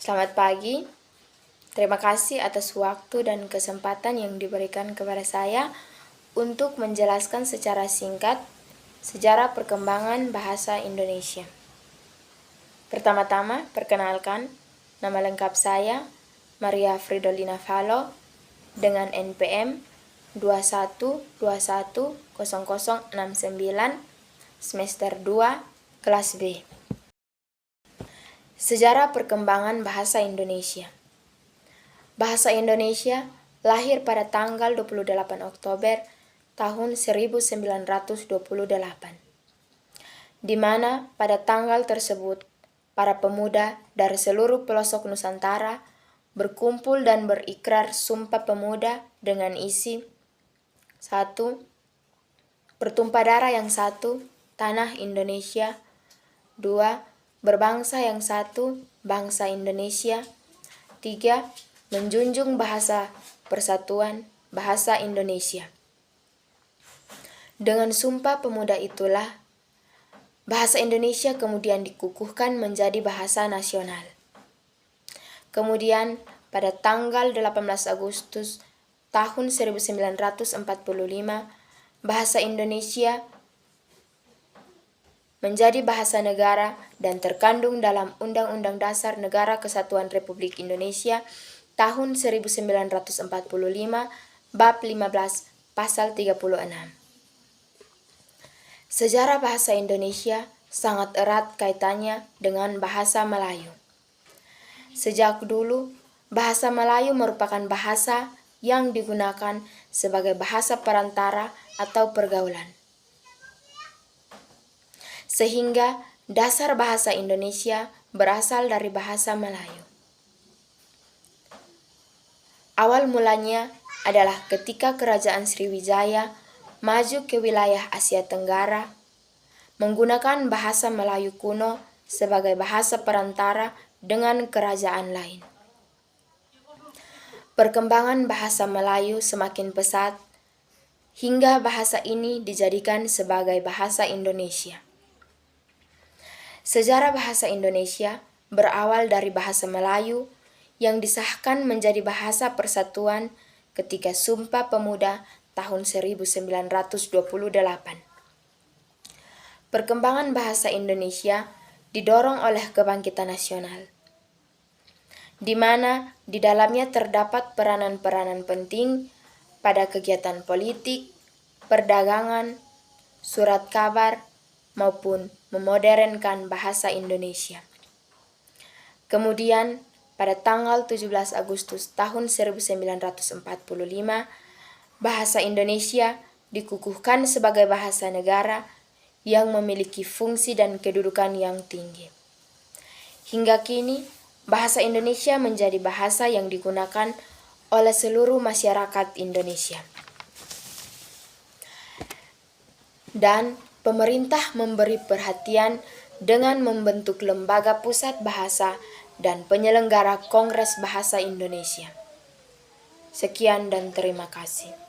Selamat pagi. Terima kasih atas waktu dan kesempatan yang diberikan kepada saya untuk menjelaskan secara singkat sejarah perkembangan bahasa Indonesia. Pertama-tama, perkenalkan, nama lengkap saya Maria Fridolina Valo dengan NPM 21210069 semester 2 kelas B. Sejarah perkembangan bahasa Indonesia. Bahasa Indonesia lahir pada tanggal 28 Oktober tahun 1928, di mana pada tanggal tersebut para pemuda dari seluruh pelosok Nusantara berkumpul dan berikrar Sumpah Pemuda dengan isi 1. Bertumpah darah yang satu, tanah Indonesia. 2. Berbangsa yang satu, bangsa Indonesia. 3. Menjunjung bahasa persatuan, bahasa Indonesia. Dengan Sumpah Pemuda itulah, bahasa Indonesia kemudian dikukuhkan menjadi bahasa nasional. Kemudian, pada tanggal 18 Agustus tahun 1945, bahasa Indonesia menjadi bahasa negara dan terkandung dalam Undang-Undang Dasar Negara Kesatuan Republik Indonesia tahun 1945, bab 15, pasal 36. Sejarah bahasa Indonesia sangat erat kaitannya dengan bahasa Melayu. Sejak dulu, bahasa Melayu merupakan bahasa yang digunakan sebagai bahasa perantara atau pergaulan. Sehingga dasar bahasa Indonesia berasal dari bahasa Melayu. Awal mulanya adalah ketika Kerajaan Sriwijaya maju ke wilayah Asia Tenggara, menggunakan bahasa Melayu kuno sebagai bahasa perantara dengan kerajaan lain. Perkembangan bahasa Melayu semakin pesat, hingga bahasa ini dijadikan sebagai bahasa Indonesia. Sejarah bahasa Indonesia berawal dari bahasa Melayu yang disahkan menjadi bahasa persatuan ketika Sumpah Pemuda tahun 1928. Perkembangan bahasa Indonesia didorong oleh kebangkitan nasional, di mana di dalamnya terdapat peranan-peranan penting pada kegiatan politik, perdagangan, surat kabar, maupun memodernkan bahasa Indonesia. Kemudian, pada tanggal 17 Agustus tahun 1945, bahasa Indonesia dikukuhkan sebagai bahasa negara yang memiliki fungsi dan kedudukan yang tinggi. Hingga kini, bahasa Indonesia menjadi bahasa yang digunakan oleh seluruh masyarakat Indonesia. Dan pemerintah memberi perhatian dengan membentuk lembaga pusat bahasa dan penyelenggara Kongres Bahasa Indonesia. Sekian dan terima kasih.